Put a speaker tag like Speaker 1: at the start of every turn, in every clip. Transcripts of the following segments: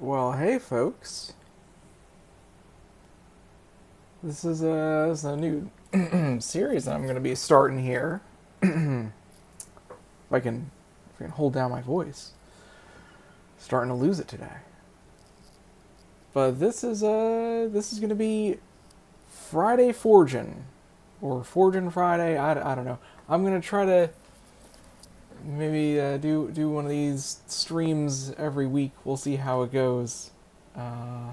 Speaker 1: Well, hey, folks. This is a new series that I'm going to be starting here. If I can hold down my voice. Starting to lose it today. But this is going to be Friday Forgin, or Forgin Friday. I don't know. I'm going to try to maybe do one of these streams every week. We'll see how it goes. Uh,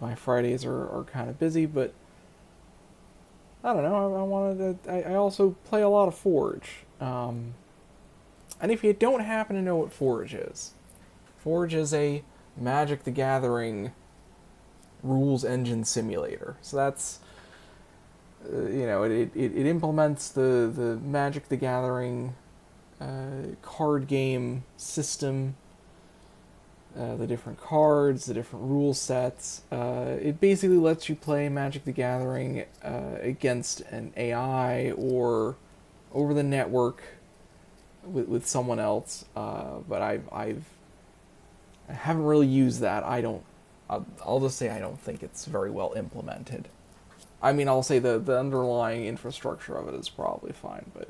Speaker 1: my Fridays are kind of busy, but I don't know. I wanted to. I also play a lot of Forge. And if you don't happen to know what Forge is a Magic the Gathering rules engine simulator. So that's it implements the Magic the Gathering card game system, the different cards, the different rule sets. It basically lets you play Magic the Gathering against an AI or over the network with someone else. But I haven't really used that. I don't. I'll just say I don't think it's very well implemented. I mean, I'll say the underlying infrastructure of it is probably fine, but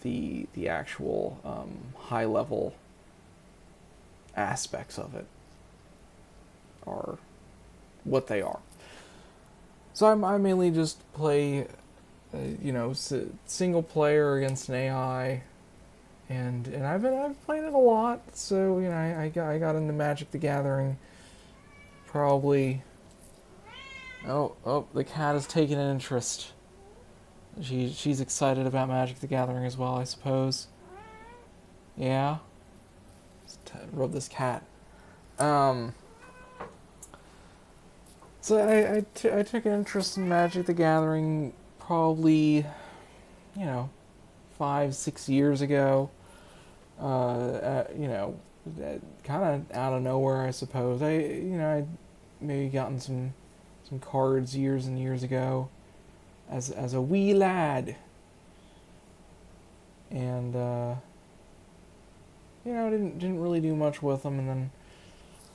Speaker 1: the actual high level aspects of it are what they are. So I mainly just play, single player against an AI, and I've played it a lot. So I got into Magic the Gathering probably. Oh, the cat has taken an interest. She's excited about Magic the Gathering as well, I suppose. Yeah, rub this cat. Um, so I took an interest in Magic the Gathering probably, you know, 5 6 years ago. Kind of out of nowhere, I suppose. I maybe gotten some cards years and years ago as a wee lad, and didn't really do much with them, and then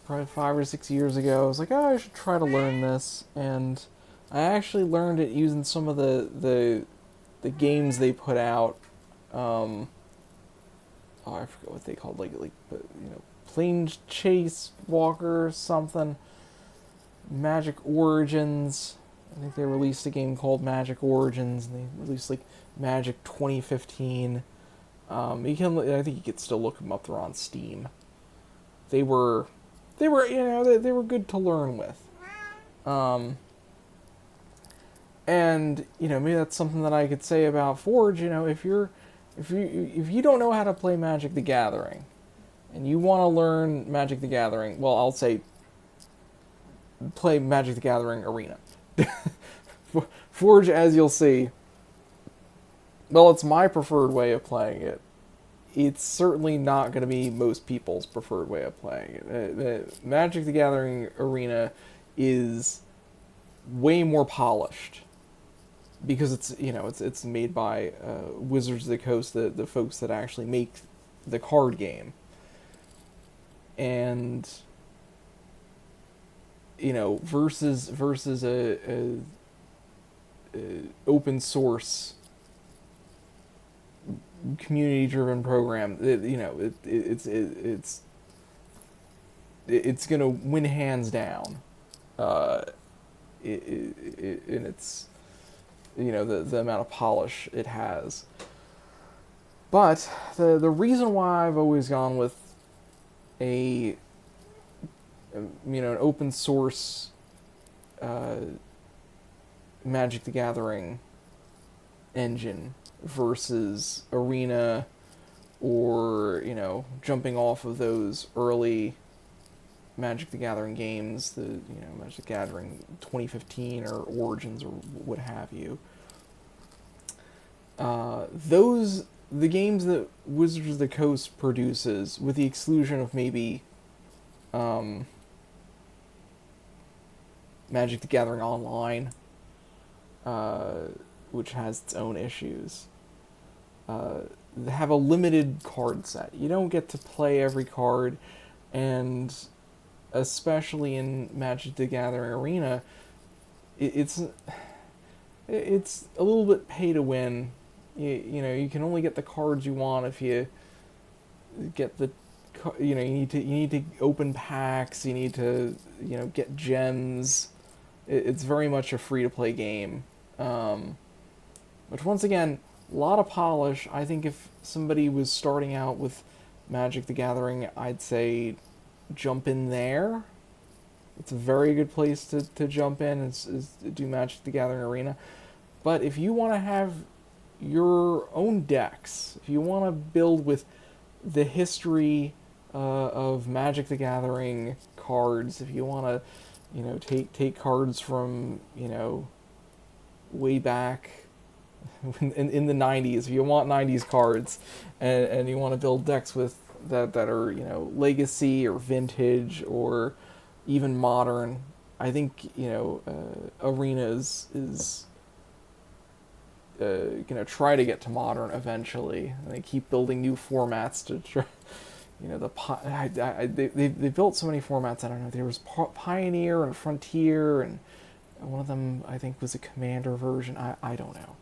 Speaker 1: probably 5 or 6 years ago, I was like, oh, I should try to learn this, and I actually learned it using some of the games they put out. Um, I forget what they called, Plane Chase Walker or something. Magic Origins. I think they released a game called Magic Origins, and they released like Magic 2015. I think you could still look them up. They're on Steam. They were, they were good to learn with. Um, and maybe that's something that I could say about Forge. If you don't know how to play Magic the Gathering, and you want to learn Magic the Gathering, well, I'll say play Magic the Gathering Arena. Forge, as you'll see, well, it's my preferred way of playing it. It's certainly not going to be most people's preferred way of playing it. The Magic the Gathering Arena is way more polished because it's made by Wizards of the Coast, the folks that actually make the card game, and versus a open source community driven program. It's gonna win hands down. Uh, and it's the amount of polish it has. But the reason why I've always gone with a an open source uh, Magic the Gathering engine versus Arena, or jumping off of those early Magic the Gathering games, the Magic the Gathering 2015 or Origins or what have you. Those the games that Wizards of the Coast produces, with the exclusion of maybe um, Magic the Gathering Online, uh, which has its own issues. have a limited card set. You don't get to play every card, and especially in Magic the Gathering Arena, it's a little bit pay to win. You can only get the cards you want if you get the you need to open packs, you need to get gems. It's very much a free to play game, which once again, a lot of polish. I think if somebody was starting out with Magic the Gathering, I'd say jump in there. It's a very good place to jump in, is do Magic the Gathering Arena. But if you want to have your own decks, if you want to build with the history of Magic the Gathering cards, if you want to, take cards from, way back in the 90s, if you want 90s cards, and you want to build decks with that are, legacy or vintage or even modern, I think, Arena is going to try to get to modern eventually. And they keep building new formats to try. They built so many formats. I don't know. There was Pioneer and Frontier, and one of them I think was a Commander version. I don't know.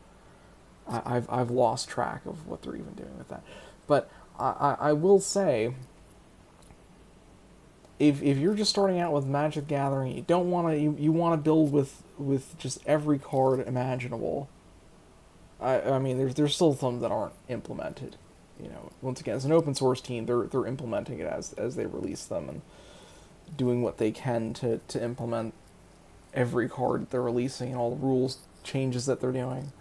Speaker 1: I've lost track of what they're even doing with that. But I will say, if you're just starting out with Magic the Gathering, you don't want to you want to build with just every card imaginable. I mean, there's still some that aren't implemented. Once again, as an open source team, they're implementing it as they release them and doing what they can to implement every card they're releasing and all the rules changes that they're doing.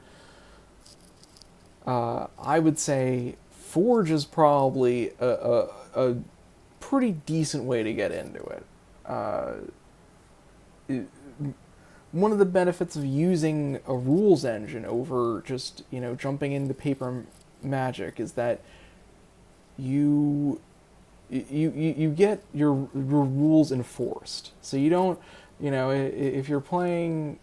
Speaker 1: I would say Forge is probably a pretty decent way to get into it. One of the benefits of using a rules engine over just jumping into paper Magic is that you get your rules enforced. So you don't, if you're playing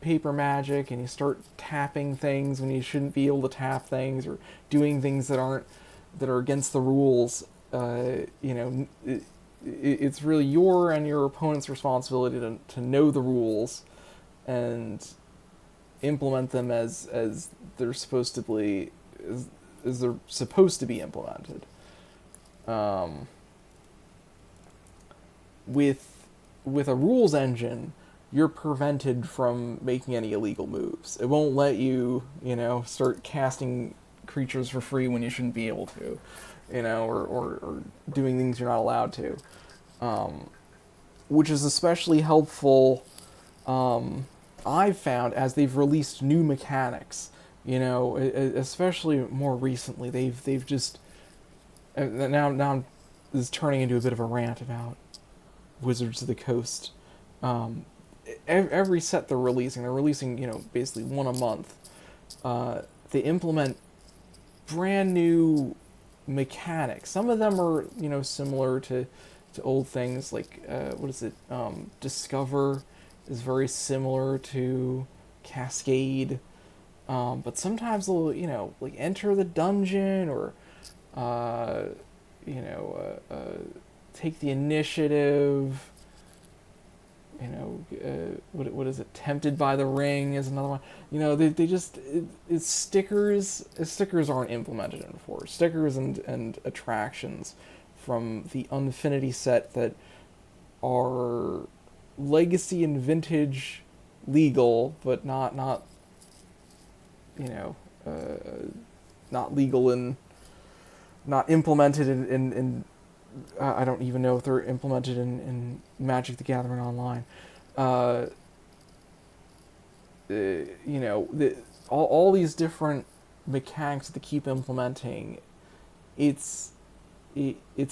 Speaker 1: paper Magic and you start tapping things when you shouldn't be able to tap things, or doing things that are against the rules, it's really your and your opponent's responsibility to know the rules and implement them as they're supposed to be as they're supposed to be implemented. With a rules engine, you're prevented from making any illegal moves. It won't let you, start casting creatures for free when you shouldn't be able to, or doing things you're not allowed to. Which is especially helpful, I've found, as they've released new mechanics. Especially more recently, they've just now this is turning into a bit of a rant about Wizards of the Coast. Every set they're releasing, basically one a month. They implement brand new mechanics. Some of them are, similar to old things like Discover is very similar to Cascade. But sometimes they'll, like Enter the Dungeon or, Take the Initiative. What is it? Tempted by the Ring is another one. They just it's stickers. Stickers aren't implemented in Forge. Stickers and attractions from the Unfinity set that are legacy and vintage legal, but not not legal and not implemented in I don't even know if they're implemented in Magic the Gathering Online. All these different mechanics that they keep implementing, it's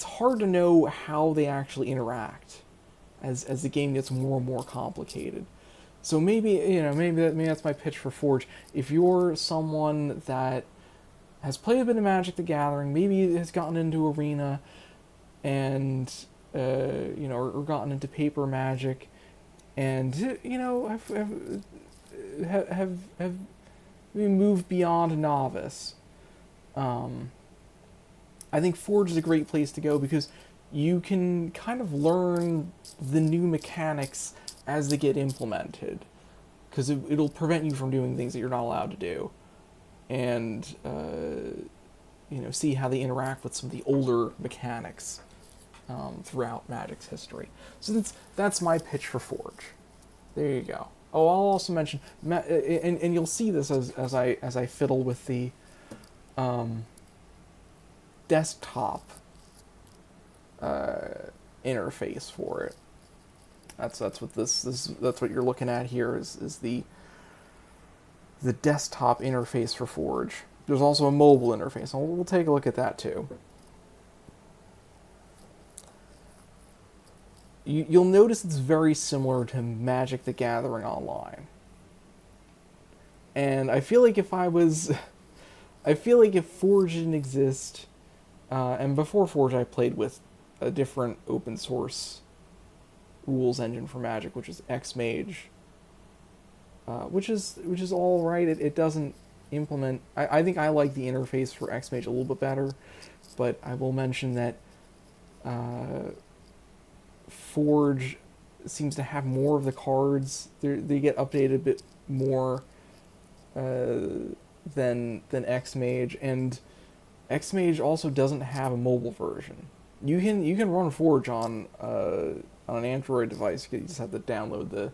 Speaker 1: hard to know how they actually interact as the game gets more and more complicated. So maybe that's my pitch for Forge. If you're someone that has played a bit of Magic the Gathering, maybe has gotten into Arena, and or gotten into paper Magic, and have maybe moved beyond novice, I think Forge is a great place to go because you can kind of learn the new mechanics as they get implemented, because it'll prevent you from doing things that you're not allowed to do, and see how they interact with some of the older mechanics throughout Magic's history. So that's my pitch for Forge. There you go. Oh, I'll also mention, and you'll see this as I fiddle with the desktop interface for it. That's what that's what you're looking at here is the desktop interface for Forge. There's also a mobile interface, and we'll take a look at that too. You'll notice it's very similar to Magic the Gathering Online. And I feel like if Forge didn't exist, and before Forge I played with a different open source rules engine for Magic, which is Xmage, which is all right. It doesn't implement. I think I like the interface for Xmage a little bit better, but I will mention that Forge seems to have more of the cards. They get updated a bit more than Xmage, and Xmage also doesn't have a mobile version. You can run Forge on an Android device. You just have to download the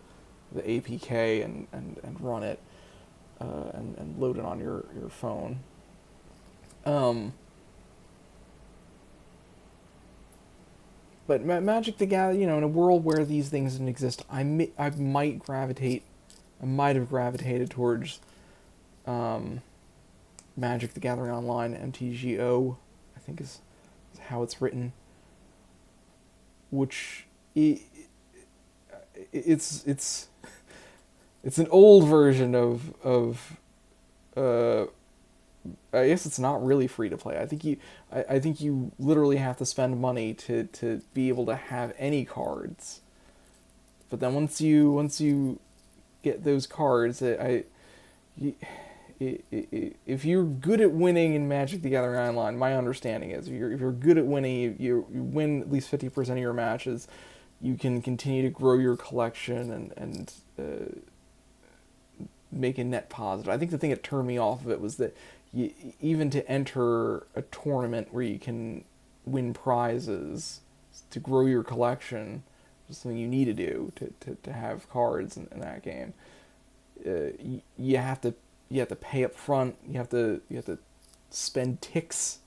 Speaker 1: APK and run it and load it on your phone. But Magic the Gathering, in a world where these things didn't exist, I might have gravitated towards Magic the Gathering Online, MTGO, I think is how it's written, which it's an old version of I guess it's not really free to play. I think you literally have to spend money to be able to have any cards. But then once you get those cards, if you're good at winning in Magic the Gathering Online, my understanding is if you're good at winning, you win at least 50% of your matches, you can continue to grow your collection and make a net positive. I think the thing that turned me off of it was that even to enter a tournament where you can win prizes to grow your collection, is something you need to do to have cards in that game. You have to pay up front. You have to spend ticks,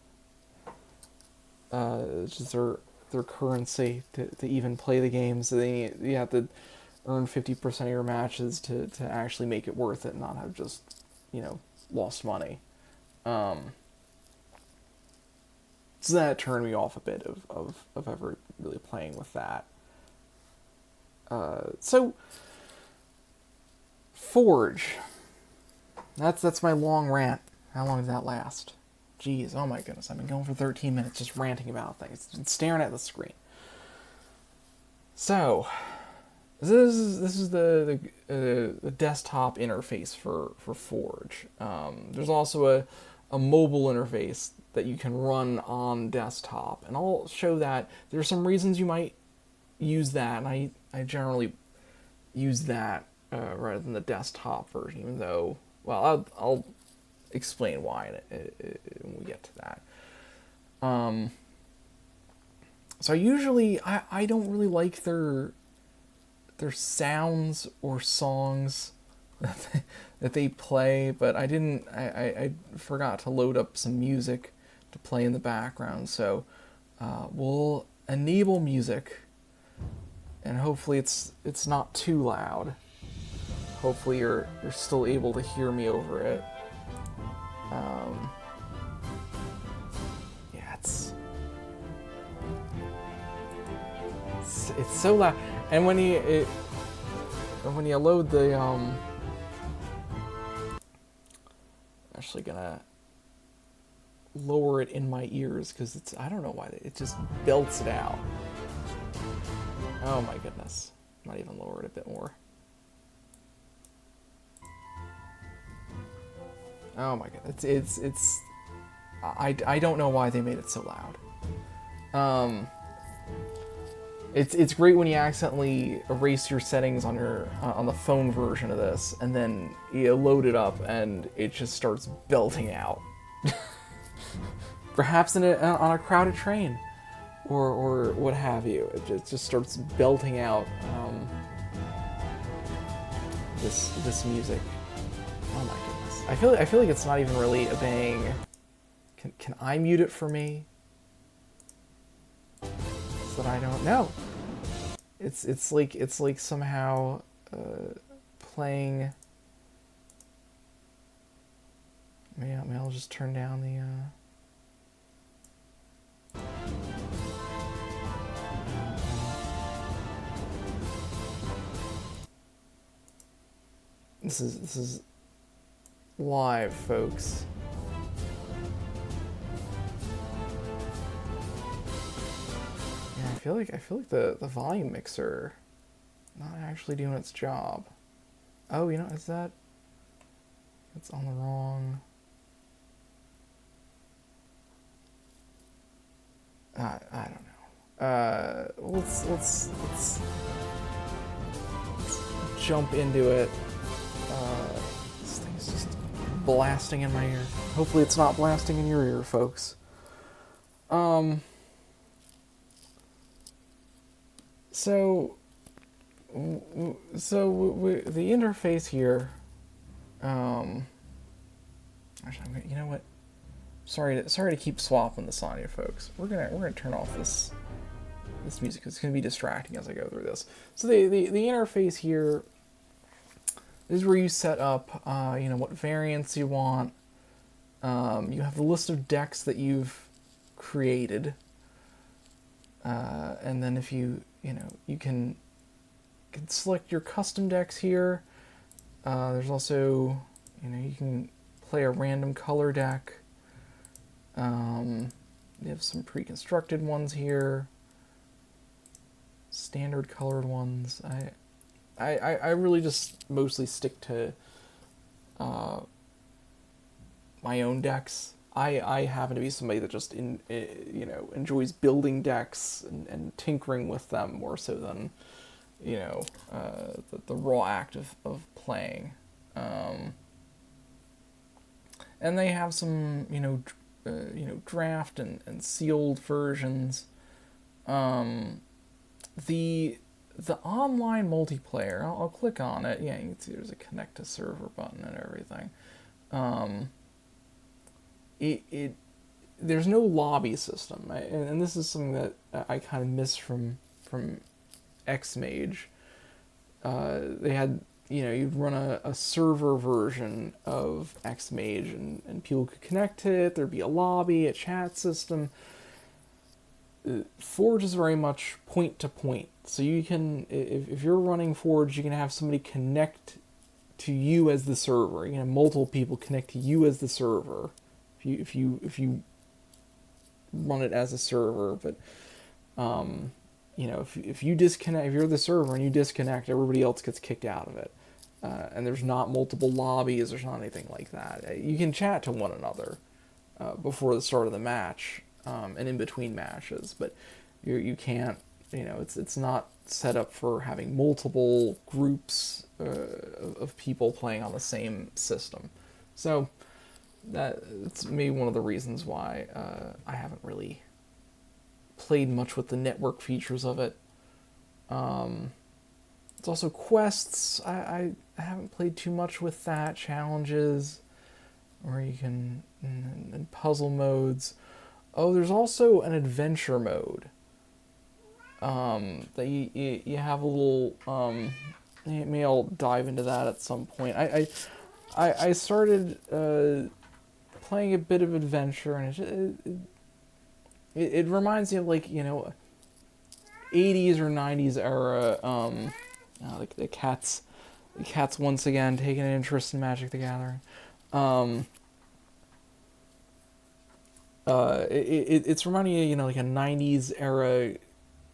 Speaker 1: which is their currency to even play the game. So you have to earn 50% of your matches to actually make it worth it, and not have just lost money. So that turned me off a bit of ever really playing with that. So Forge. That's my long rant. How long did that last? Jeez, oh my goodness, I've been going for 13 minutes just ranting about things, staring at the screen. So, this is the desktop interface for Forge. There's also a mobile interface that you can run on desktop, and I'll show that. There are some reasons you might use that, and I generally use that rather than the desktop version, even though, well, I'll explain why when we get to that. So usually I don't really like their sounds or songs that they play, but I forgot to load up some music to play in the background, so we'll enable music, and hopefully it's not too loud. Hopefully you're still able to hear me over it. Yeah, it's so loud, and when you load the actually gonna lower it in my ears because I don't know why it just belts it out. Oh my goodness, might even lower it a bit more. Oh my god, it's I don't know why they made it so loud. It's great when you accidentally erase your settings on your on the phone version of this, and then you load it up and it just starts belting out. Perhaps on a crowded train, or what have you. It just starts belting out this music. Oh my goodness! I feel like it's not even really obeying. Can I mute it for me? So that I don't know. It's like somehow playing. Maybe I'll just turn down the. This is live, folks. Yeah, I feel like the volume mixer not actually doing its job. Oh, you know, is that? It's on the wrong. I don't know. Let's jump into it. This thing's just blasting in my ear. Hopefully it's not blasting in your ear, folks. So the interface here. Actually, you know what? Sorry to keep swapping this on you, folks. We're gonna turn off this music. It's gonna be distracting as I go through this. So the interface here is where you set up, you know, what variants you want. You have the list of decks that you've created, and then if you can select your custom decks here. There's also, you can play a random color deck. You have some pre-constructed ones here, standard colored ones. I really just mostly stick to my own decks. I happen to be somebody that just enjoys building decks and tinkering with them more so than the raw act of playing. And they have some draft and sealed versions. The online multiplayer, I'll click on it. Yeah, you can see there's a connect to server button and everything. There's no lobby system, and this is something that I kind of miss from Xmage. They had, you'd run a server version of Xmage, and people could connect to it. There'd be a lobby, a chat system. Forge is very much point to point. So you can, if you're running Forge, you can have somebody connect to you as the server. You can have multiple people connect to you as the server. If you run it as a server, but if you disconnect, if you're the server and you disconnect, everybody else gets kicked out of it. And there's not multiple lobbies, there's not anything like that. You can chat to one another before the start of the match and in between matches, but you can't. It's not set up for having multiple groups of people playing on the same system. So that's maybe one of the reasons why I haven't really played much with the network features of it. It's also quests. I haven't played too much with that. Challenges, where you can, and puzzle modes. Oh, there's also an adventure mode. That you have a little. Maybe I'll dive into that at some point. I started playing a bit of adventure, and it reminds me of 80s or 90s era. Like the cats once again taking an interest in Magic the Gathering. It's reminding you, like a 90s era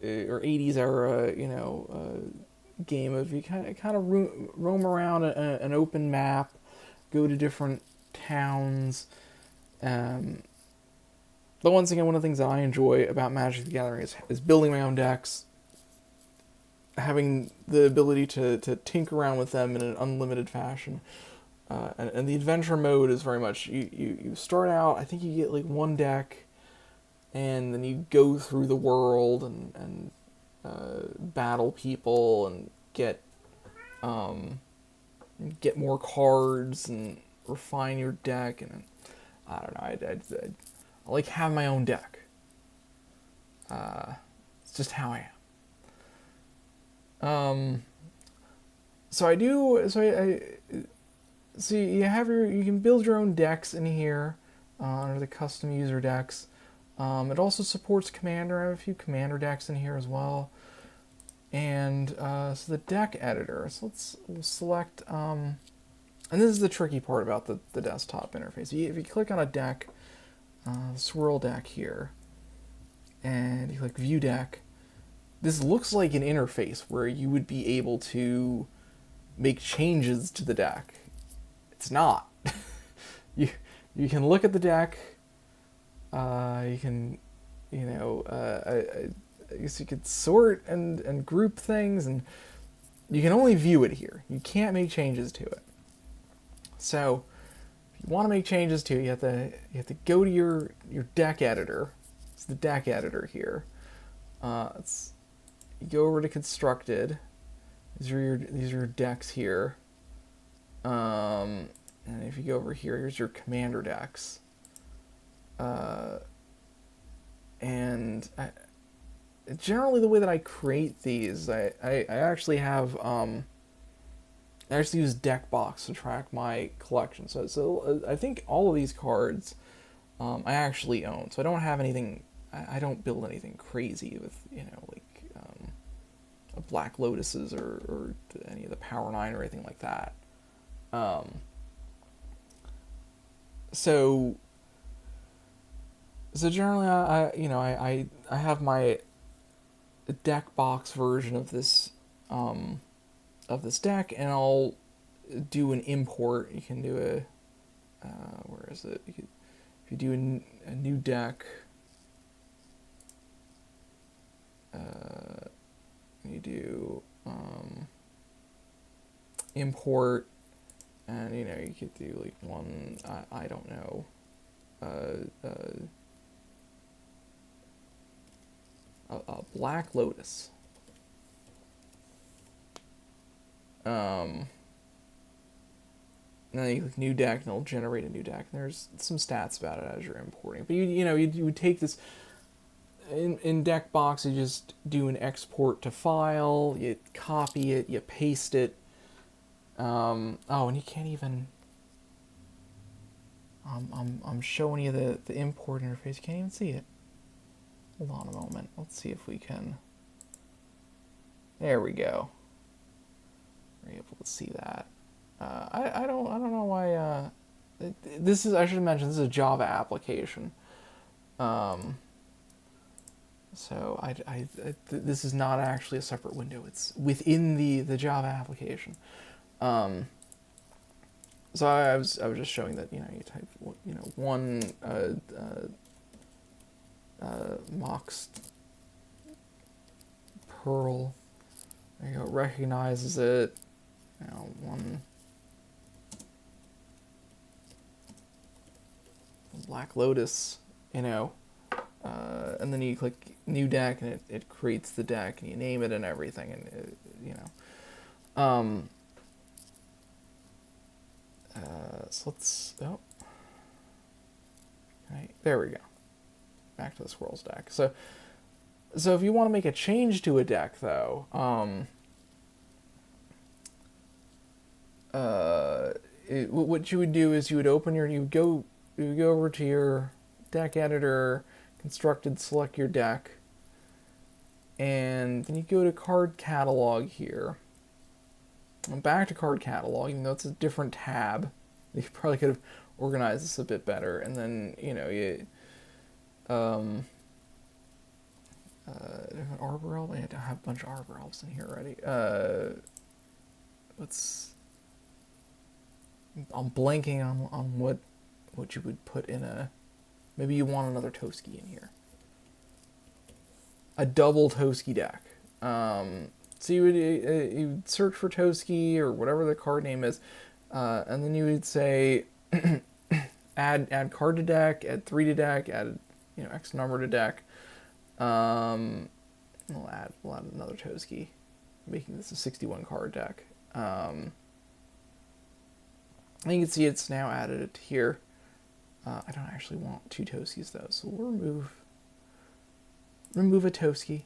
Speaker 1: or 80s era, game of you kind of roam around an open map, go to different towns, But once again, one of the things that I enjoy about Magic the Gathering is building my own decks, having the ability to tinker around with them in an unlimited fashion. And the adventure mode is very much, you start out, I think you get like one deck, and then you go through the world and battle people and get more cards and refine your deck. And I don't know, I like have my own deck. It's just how I am. So I do. So you have you can build your own decks in here under the custom user decks. It also supports Commander. I have a few Commander decks in here as well. And so the deck editor. So we'll select. And this is the tricky part about the desktop interface. If you click on a deck, swirl deck here, and you click View Deck, this looks like an interface where you would be able to make changes to the deck. It's not. you can look at the deck. You can, I guess you could sort and group things, and you can only view it here. You can't make changes to it. So, if you want to make changes to it, you have to go to your deck editor. It's the deck editor here. You go over to constructed. These are your decks here. And if you go over here, here's your commander decks. Generally the way that I create these, I actually have I actually use Deckbox to track my collection. So I think all of these cards I actually own. So I don't have anything. I don't build anything crazy with like Black Lotuses or any of the Power 9 or anything like that. So generally I have my Deckbox version of this deck, and I'll do an import. You can do a where is it? If you do a new deck, you do import, and you could do like one, I don't know, a Black Lotus. And then you click new deck, and it'll generate a new deck. And there's some stats about it as you're importing. But you would take this in Deckbox. You just do an export to file. You copy it. You paste it. And you can't even. I'm showing you the import interface. You can't even see it. Hold on a moment. Let's see if we can. There we go. We're able to see that. I don't know why. This is, I should mention, this is a Java application. So this is not actually a separate window. It's within the Java application. So I was just showing that you type one Moxed Pearl. There you go. It recognizes it. One Black Lotus, and then you click new deck, and it creates the deck, and you name it and everything, and so let's, right, there we go. Back to the Swirls deck. So if you want to make a change to a deck, though, what you would do is you would go over to your deck editor, constructed, select your deck, and then you go to card catalog here. And back to card catalog, even though it's a different tab. You probably could have organized this a bit better. And then different Arbor Elf. I have a bunch of Arbor Elves in here already. I'm blanking on what you would put in a Maybe you want another Toski in here. A double Toski deck. So you would search for Toski or whatever the card name is, and then you would say add card to deck, add 3 to deck, add X number to deck. We'll add another Toski, making this a 61 card deck. And you can see it's now added it here. I don't actually want 2 Toskis though, so we'll remove a Toski.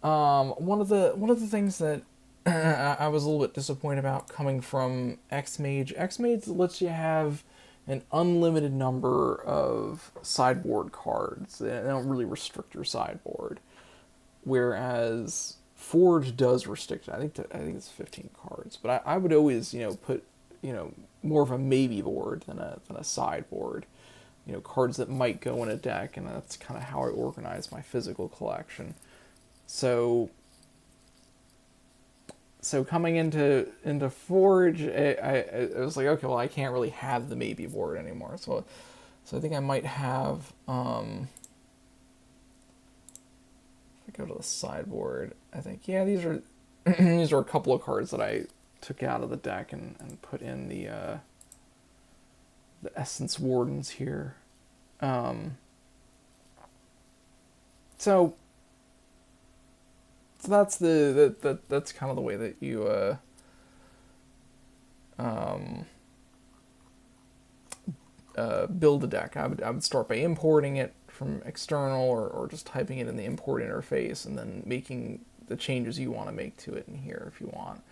Speaker 1: One of the things that I was a little bit disappointed about coming from X-Mage. X-Mage lets you have an unlimited number of sideboard cards. They don't really restrict your sideboard, whereas Forge does restrict it. I think it's 15 cards, but I would always put more of a maybe board than a sideboard. Cards that might go in a deck, and that's kind of how I organize my physical collection. So coming into Forge, I was like, okay, well, I can't really have the maybe board anymore. So I think I might have, if I go to the sideboard, I think, yeah, these are these are a couple of cards that I took out of the deck and put in the Essence Wardens here. So that's that's kind of the way that you build a deck. I would start by importing it from external or just typing it in the import interface and then making the changes you want to make to it in here if you want.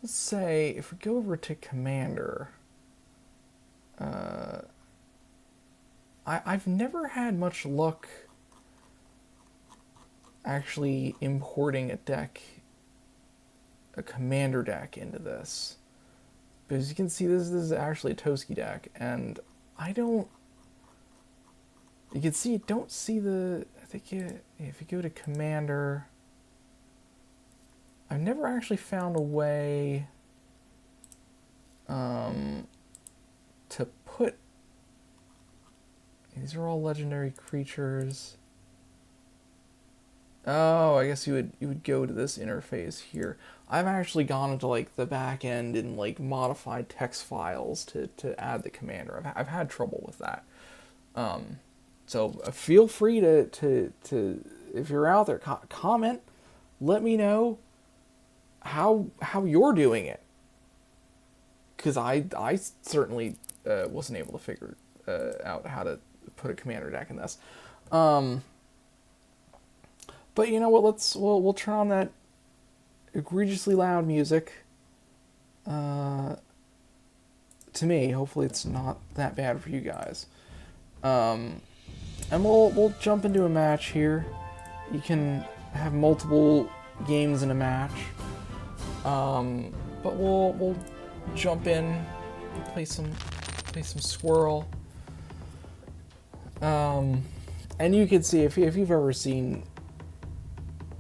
Speaker 1: Let's say if we go over to Commander, I've never had much luck actually importing a Commander deck into this. But as you can see, this is actually a Toski deck, and you can see, don't see I think if you go to Commander, I've never actually found a way to put, these are all legendary creatures. Oh, I guess you would go to this interface here. I've actually gone into like the back end and like modified text files to add the commander. I've had trouble with that. So feel free to if you're out there, comment, let me know how you're doing it, because I certainly wasn't able to figure out how to put a commander deck in this. But you know what? We'll turn on that egregiously loud music. To me, hopefully it's not that bad for you guys. And we'll jump into a match here. You can have multiple games in a match. But we'll jump in, play some Swirl. And you can see if you've ever seen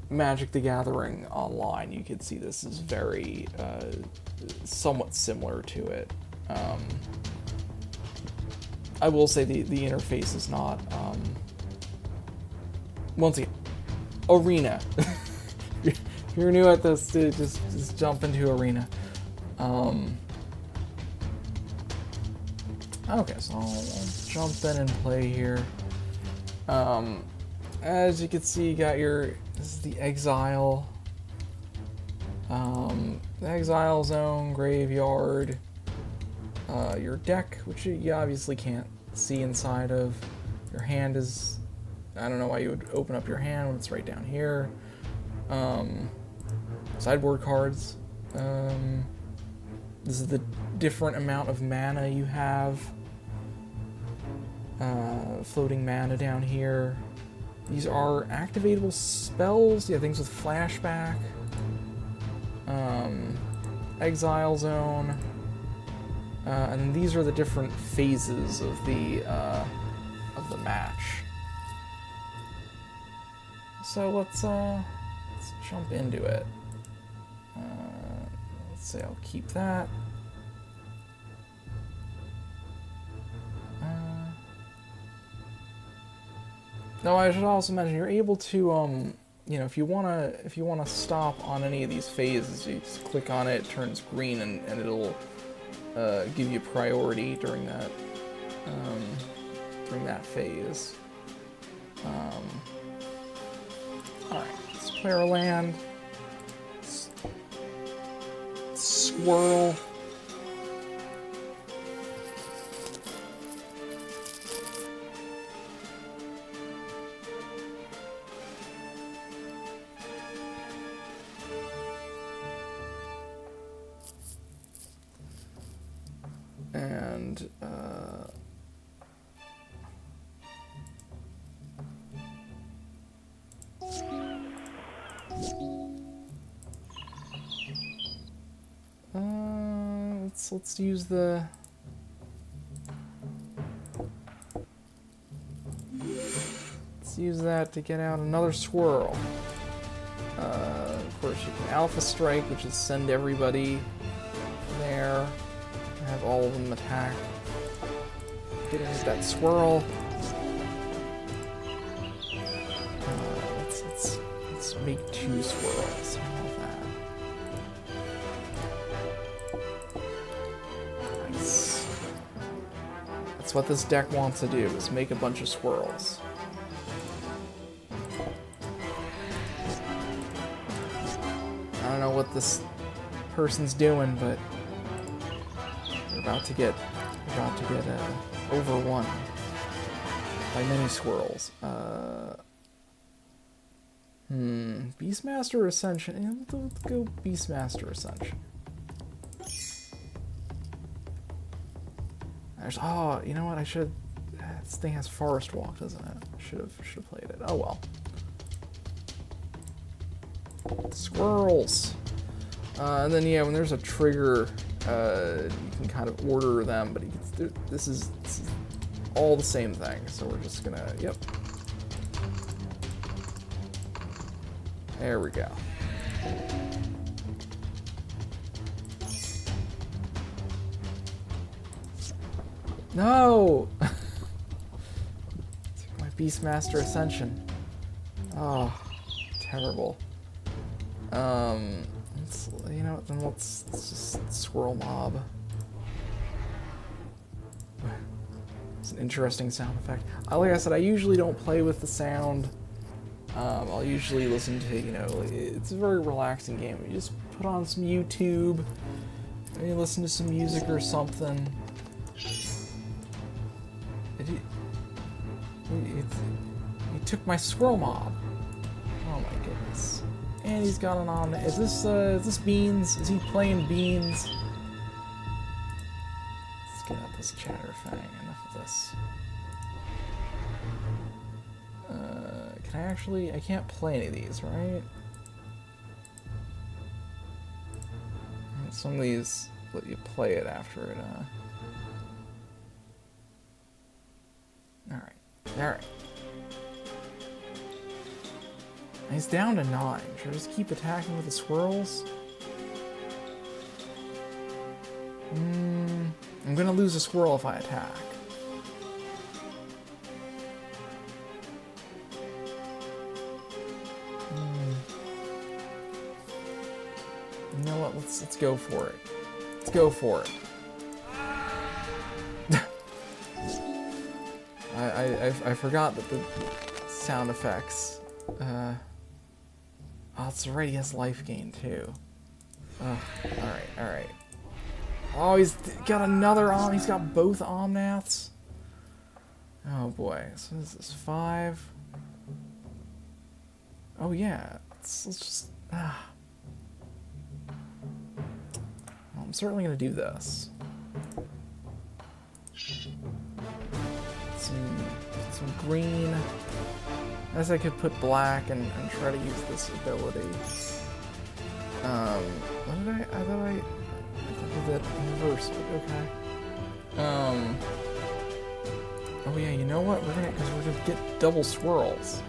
Speaker 1: Magic the Gathering online, you could see this is very somewhat similar to it. I will say the interface is not once again Arena. If you're new at this, just jump into Arena. Okay, so I'll jump in and play here. As you can see, you got this is the Exile. The Exile Zone, Graveyard. Your deck, which you obviously can't see inside of. Your hand is, I don't know why you would open up your hand when it's right down here. Sideboard cards. This is the different amount of mana you have. Floating mana down here. These are activatable spells. Yeah, things with flashback. Exile Zone. And then these are the different phases of the match. So let's jump into it. Let's say I'll keep that. No, I should also mention you're able to, you know, if you wanna stop on any of these phases, you just click on it, it turns green, and it'll give you priority during that phase. Alright, let's play our land. Swirl. And let's use the that to get out another swirl. Of course, you can Alpha Strike, which is send everybody there. Have all of them attack. Get into that swirl. Let's make 2 swirls. How about that? Nice. That's what this deck wants to do, is make a bunch of swirls. I don't know what this person's doing, but we're about to get overrun by many swirls. Beastmaster Ascension. Yeah, let's go Beastmaster Ascension. Oh, you know what? I should. This thing has Forest Walk, doesn't it? Should have played it. Oh well. Squirrels. And then yeah, when there's a trigger, you can kind of order them, but this is all the same thing. So we're just gonna, yep. There we go. No! Took my Beastmaster Ascension. Oh, terrible. You know what, then let's just Swirl Mob. It's an interesting sound effect. Like I said, I usually don't play with the sound. I'll usually listen to, you know, it's a very relaxing game. You just put on some YouTube, maybe listen to some music or something. He took my Swirl Mob. Oh my goodness. And he's got an on. Is this Beans? Is he playing Beans? Let's get out this Chatterfang. Enough of this. Can I actually? I can't play any of these, right? Some of these let you play it after it. All right. All right. He's down to 9. Should I just keep attacking with the swirls? I'm gonna lose a swirl if I attack. You know what? Let's go for it. Let's go for it. I forgot that the sound effects. Oh, that's right, he has life gain too. Alright. Oh, he's got another he's got both Omnaths. Oh boy, so this is 5. Oh yeah, let's just... Well, I'm certainly gonna do this. Some green. I guess I could put black and try to use this ability. What did I thought I did that in reverse, but okay. Oh yeah, you know what? We're gonna get double swirls.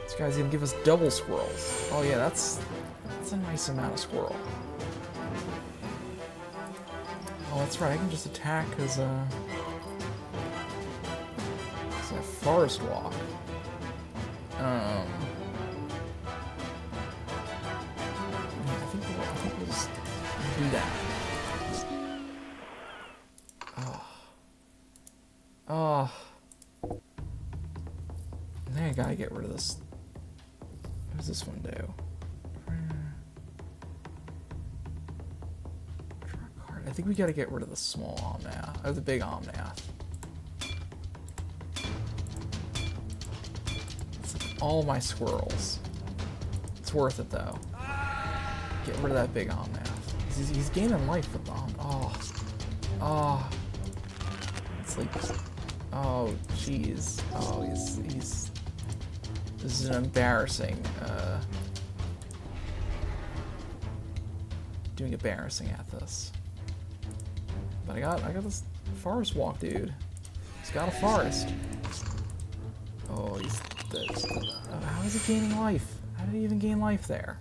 Speaker 1: This guy's gonna give us double swirls. Oh yeah, that's a nice amount of swirl. Oh, that's right. I can just attack because I have Forest Walk. Yeah, I think we'll just do that. Oh. Now I gotta get rid of this. What does this one do? I think we gotta get rid of the small Omnath, or the big Omnath. It's like all my squirrels. It's worth it though. Get rid of that big Omnath. He's gaining life with the Oh. It's like, oh jeez. Oh, he's. This is an embarrassing. Doing embarrassing at this. But I got this forest walk, dude. He's got a forest. Oh, how is he gaining life? How did he even gain life there?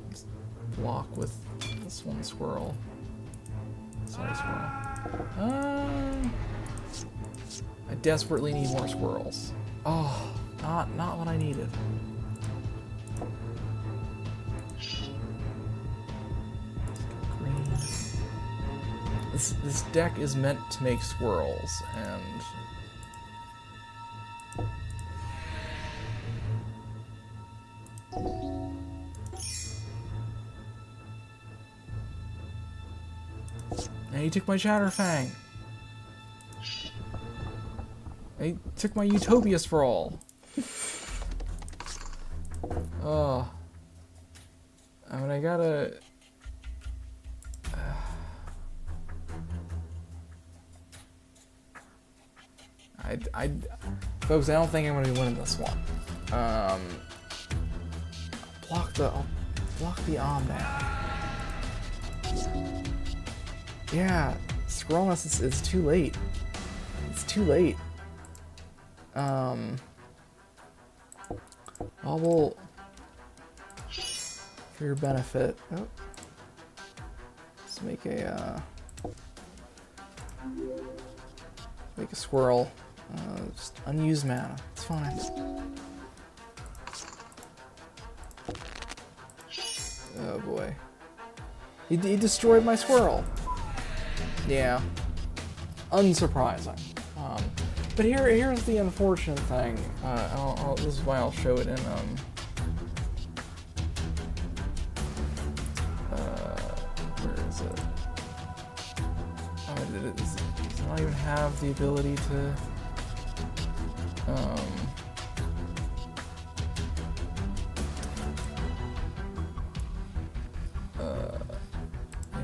Speaker 1: Just block with this one squirrel. Sorry, squirrel. I desperately need more squirrels. Oh, not what I needed. This deck is meant to make squirrels, and he took my Shatterfang. He took my Utopia Sprawl. Oh. I mean, I gotta... Folks, I don't think I'm gonna be winning this one. I'll block the Omnath. Yeah, Scrollness, it's too late. It's too late. I will, for your benefit, let's make a squirrel. Just unused mana. It's fine. Oh boy. He destroyed my squirrel. Yeah. Unsurprising. But here's the unfortunate thing. This is why I'll show it in where is it? Oh, does it not even have the ability to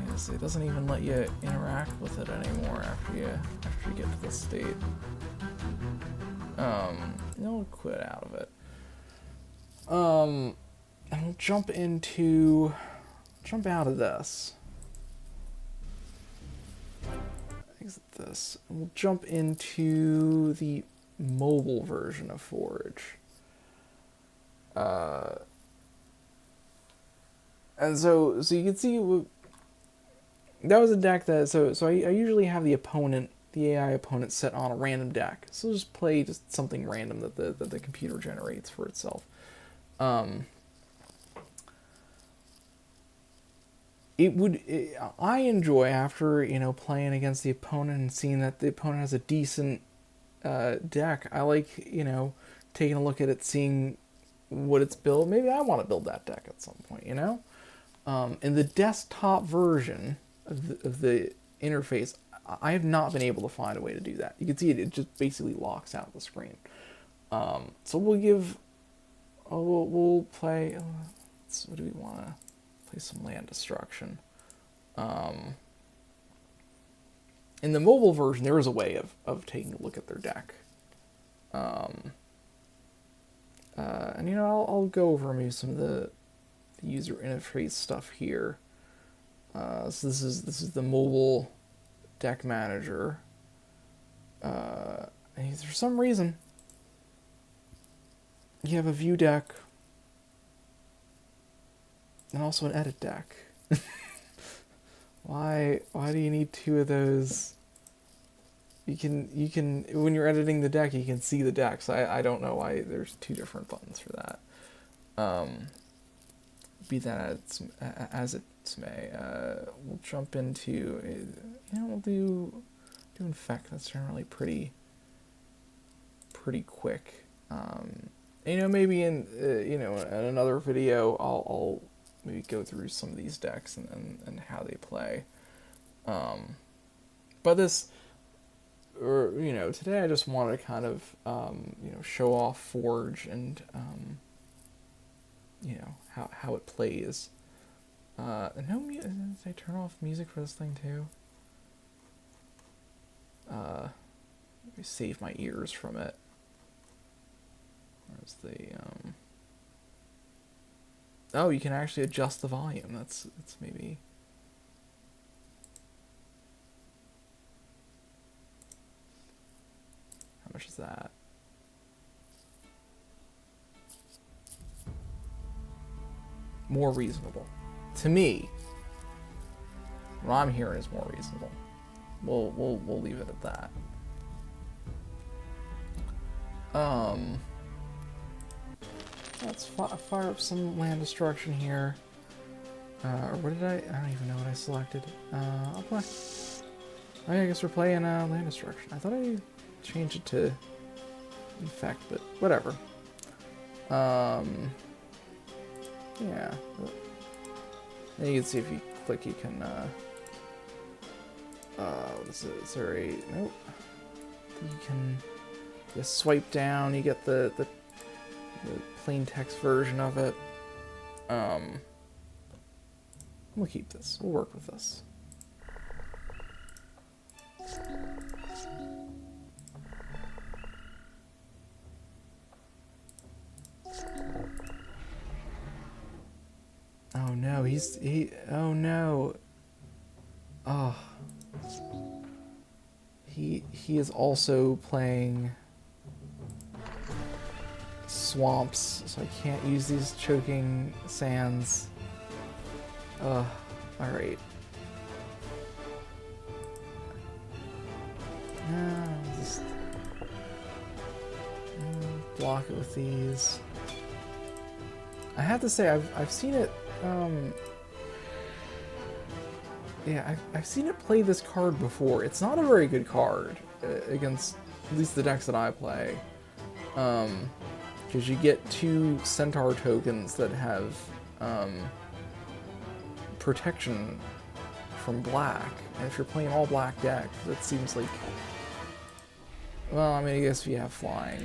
Speaker 1: yes, it doesn't even let you interact with it anymore after you get to this state. I'll quit out of it. And we'll jump out of this. Exit this. And we'll jump into the mobile version of Forge. And so you can see that was a deck that so I usually have the AI opponent set on a random deck. So I'll just play something random that the computer generates for itself. I enjoy after playing against the opponent and seeing that the opponent has a decent deck. I like taking a look at it, seeing what it's built. Maybe I want to build that deck at some point. In the desktop version of the interface, I have not been able to find a way to do that. You can see it just basically locks out the screen. So we'll play. What do we want to play? Some land destruction. In the mobile version, there is a way of taking a look at their deck. And I'll go over maybe some of the user interface stuff here. So this is the mobile deck manager. And for some reason, you have a view deck and also an edit deck. Why do you need two of those? You can when you're editing the deck, you can see the deck. So I don't know why there's two different buttons for that. Be that as it may, we'll jump into we'll do infect. That's generally pretty quick. Maybe in in another video I'll maybe go through some of these decks and how they play. But this, or today I just wanted to kind of show off Forge and how it plays. Did I turn off music for this thing too? Let me save my ears from it. Where's the Oh, you can actually adjust the volume. That's maybe. How much is that? More reasonable. To me, what I'm hearing is more reasonable. We'll leave it at that. Let's fire up some land destruction here. Or what did I don't even know what I selected. I'll play. I guess we're playing land destruction. I thought I changed it to infect, but whatever. Yeah. And you can see if you click, you can, what is it? Is there a, nope. You can just swipe down, you get the plain text version of it. We'll keep this. We'll work with this. Oh no, oh no. Oh. He is also playing swamps, so I can't use these choking sands. Alright. Just block it with these. I have to say, I've seen it, yeah, I've seen it play this card before. It's not a very good card against at least the decks that I play. Because you get 2 Centaur tokens that have protection from black. And if you're playing all black deck, that seems like... Well, I mean, I guess if you have flying,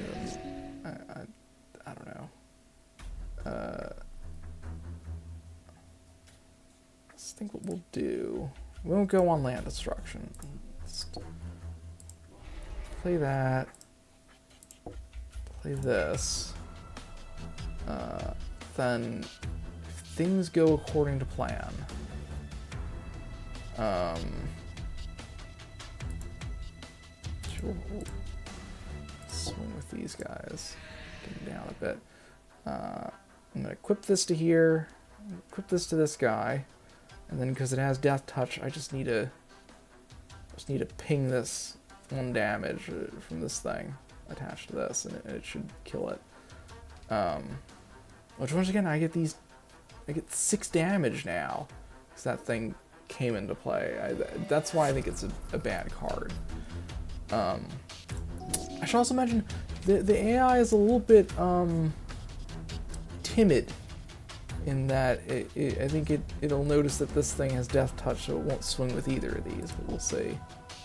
Speaker 1: then I don't know. Let's think what we'll do. We won't go on land destruction. Just play that. Play this. Then, if things go according to plan, sure, we'll swing with these guys. Get them down a bit. I'm gonna equip this to here, equip this to this guy, and then because it has death touch, I just need to ping this 1 damage from this thing attached to this, and it should kill it. Which once again, I get 6 damage now, because that thing came into play. That's why I think it's a bad card. I should also mention the AI is a little bit timid in that I think it'll notice that this thing has death touch, so it won't swing with either of these, but we'll see.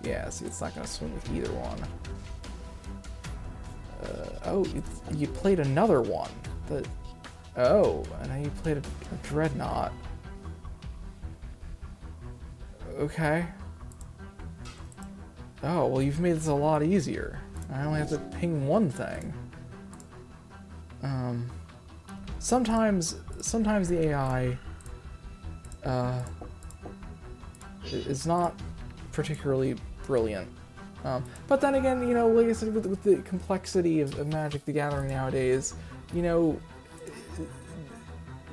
Speaker 1: Yeah, see, it's not going to swing with either one. Oh, you played another one. Oh, and now you played a Dreadnought. Okay. Oh, well, you've made this a lot easier. I only have to ping 1 thing. Sometimes the AI is not particularly brilliant. But then again, like I said, with the complexity of Magic the Gathering nowadays,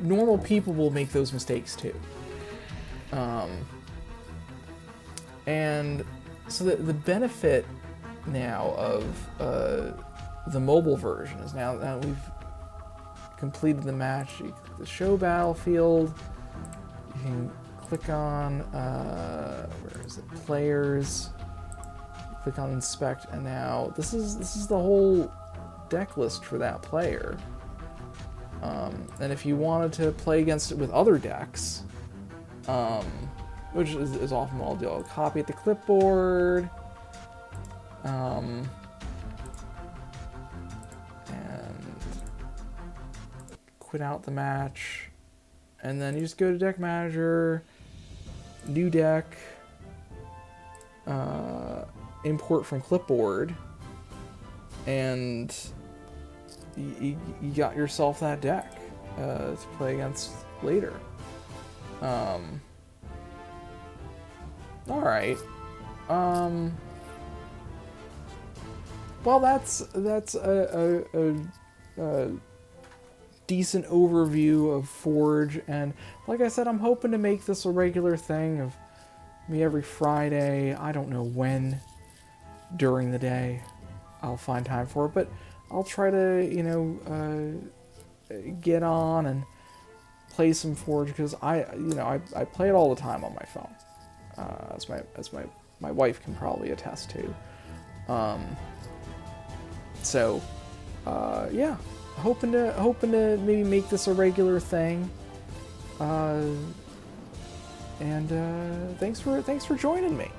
Speaker 1: normal people will make those mistakes too. And so the benefit now of the mobile version is now that we've completed the match, the show battlefield, you can click on, where is it, players, click on inspect, and now this is the whole deck list for that player. And if you wanted to play against it with other decks, which is often what I'll do, I'll copy at the clipboard, and quit out the match, and then you just go to deck manager, new deck, import from clipboard, and you got yourself that deck to play against later. Alright. Well, that's a decent overview of Forge, and like I said, I'm hoping to make this a regular thing of me every Friday. I don't know when during the day I'll find time for it, but I'll try to, get on and play some Forge, because I play it all the time on my phone, as my wife can probably attest to. Yeah, hoping to maybe make this a regular thing. And thanks for joining me.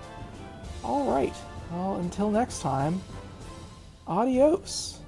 Speaker 1: All right. Well, until next time, adios.